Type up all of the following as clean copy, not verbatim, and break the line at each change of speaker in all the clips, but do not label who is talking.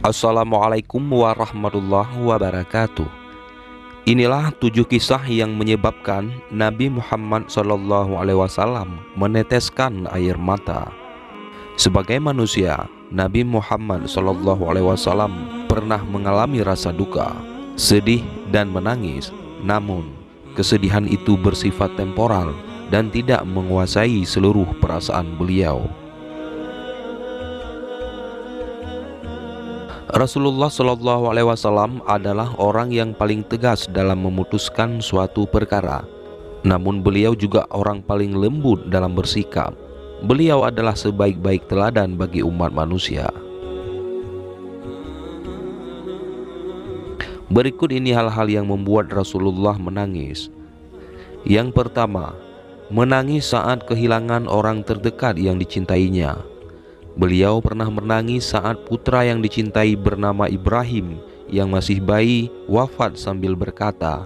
Assalamualaikum warahmatullahi wabarakatuh. Inilah 7 kisah yang menyebabkan Nabi Muhammad SAW meneteskan air mata. Sebagai manusia, Nabi Muhammad SAW pernah mengalami rasa duka, sedih dan menangis. Namun, kesedihan itu bersifat temporal dan tidak menguasai seluruh perasaan beliau. Rasulullah SAW adalah orang yang paling tegas dalam memutuskan suatu perkara. Namun beliau juga orang paling lembut dalam bersikap. Beliau adalah sebaik-baik teladan bagi umat manusia. Berikut ini hal-hal yang membuat Rasulullah menangis. Yang pertama, menangis saat kehilangan orang terdekat yang dicintainya. Beliau pernah menangis saat putra yang dicintai bernama Ibrahim yang masih bayi wafat sambil berkata,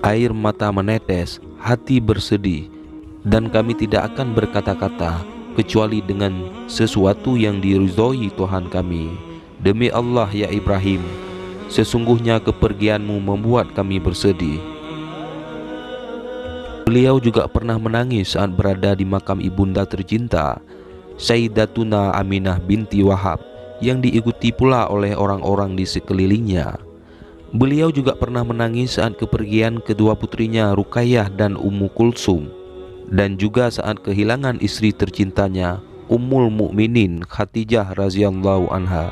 "Air mata menetes, hati bersedih, dan kami tidak akan berkata-kata kecuali dengan sesuatu yang diridhoi Tuhan kami. Demi Allah ya Ibrahim, sesungguhnya kepergianmu membuat kami bersedih." Beliau juga pernah menangis saat berada di makam ibunda tercinta, Sayyidatuna Aminah binti Wahab, yang diikuti pula oleh orang-orang di sekelilingnya. Beliau juga pernah menangis saat kepergian kedua putrinya Ruqayyah dan Ummu Kulsum, dan juga saat kehilangan istri tercintanya Ummul Mukminin Khadijah radhiyallahu anha.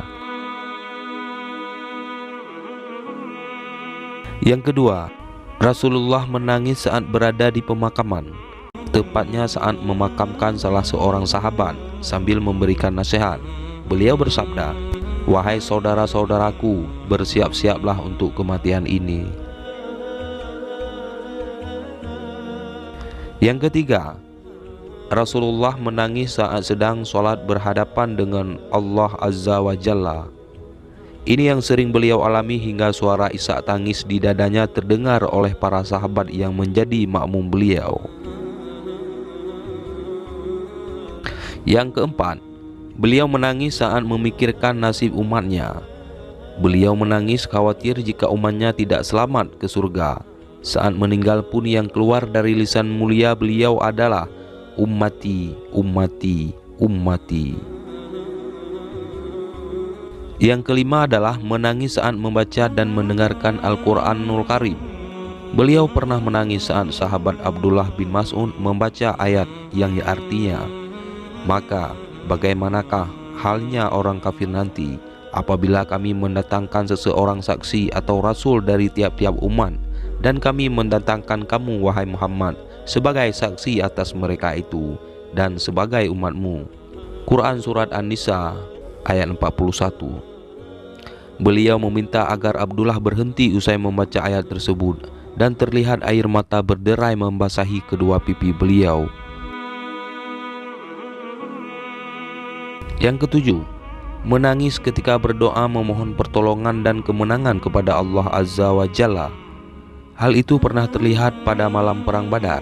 Yang kedua, Rasulullah menangis saat berada di pemakaman, tepatnya saat memakamkan salah seorang sahabat sambil memberikan nasihat. Beliau bersabda, "Wahai saudara-saudaraku, bersiap-siaplah untuk kematian ini." Yang ketiga, Rasulullah menangis saat sedang sholat berhadapan dengan Allah Azza wa Jalla. Ini yang sering beliau alami hingga suara isak tangis di dadanya terdengar oleh para sahabat yang menjadi makmum beliau. Yang keempat, beliau menangis saat memikirkan nasib umatnya. Beliau menangis khawatir jika umatnya tidak selamat ke surga. Saat meninggal pun yang keluar dari lisan mulia beliau adalah ummati, ummati, ummati. Yang kelima adalah menangis saat membaca dan mendengarkan Al-Quranul Karim. Beliau pernah menangis saat sahabat Abdullah bin Mas'ud membaca ayat yang artinya, "Maka bagaimanakah halnya orang kafir nanti apabila kami mendatangkan seseorang saksi atau rasul dari tiap-tiap umat, dan kami mendatangkan kamu wahai Muhammad sebagai saksi atas mereka itu dan sebagai umatmu." Quran Surat An-Nisa ayat 41. Beliau meminta agar Abdullah berhenti usai membaca ayat tersebut, dan terlihat air mata berderai membasahi kedua pipi beliau. Yang ketujuh, menangis ketika berdoa memohon pertolongan dan kemenangan kepada Allah Azza wa Jalla. Hal itu pernah terlihat pada malam perang Badar,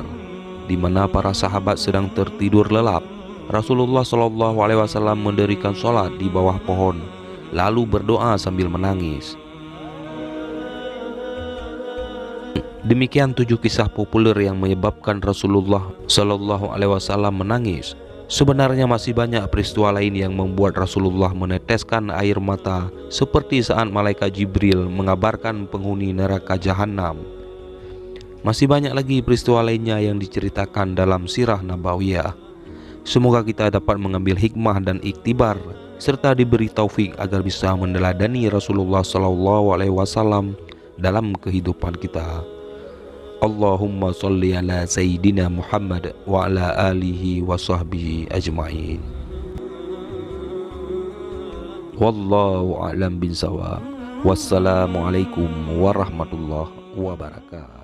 di mana para sahabat sedang tertidur lelap. Rasulullah SAW mendirikan sholat di bawah pohon, lalu berdoa sambil menangis. Demikian 7 kisah populer yang menyebabkan Rasulullah SAW menangis. Sebenarnya masih banyak peristiwa lain yang membuat Rasulullah meneteskan air mata, seperti saat malaikat Jibril mengabarkan penghuni neraka Jahanam. Masih banyak lagi peristiwa lainnya yang diceritakan dalam sirah nabawiyah. Semoga kita dapat mengambil hikmah dan iktibar, serta diberi taufik agar bisa meneladani Rasulullah SAW dalam kehidupan kita. Allahumma sholli ala Sayyidina Muhammad wa ala alihi wa sahbihi ajma'in. Wallahu a'lam bin shawab. Wassalamualaikum warahmatullahi wabarakatuh.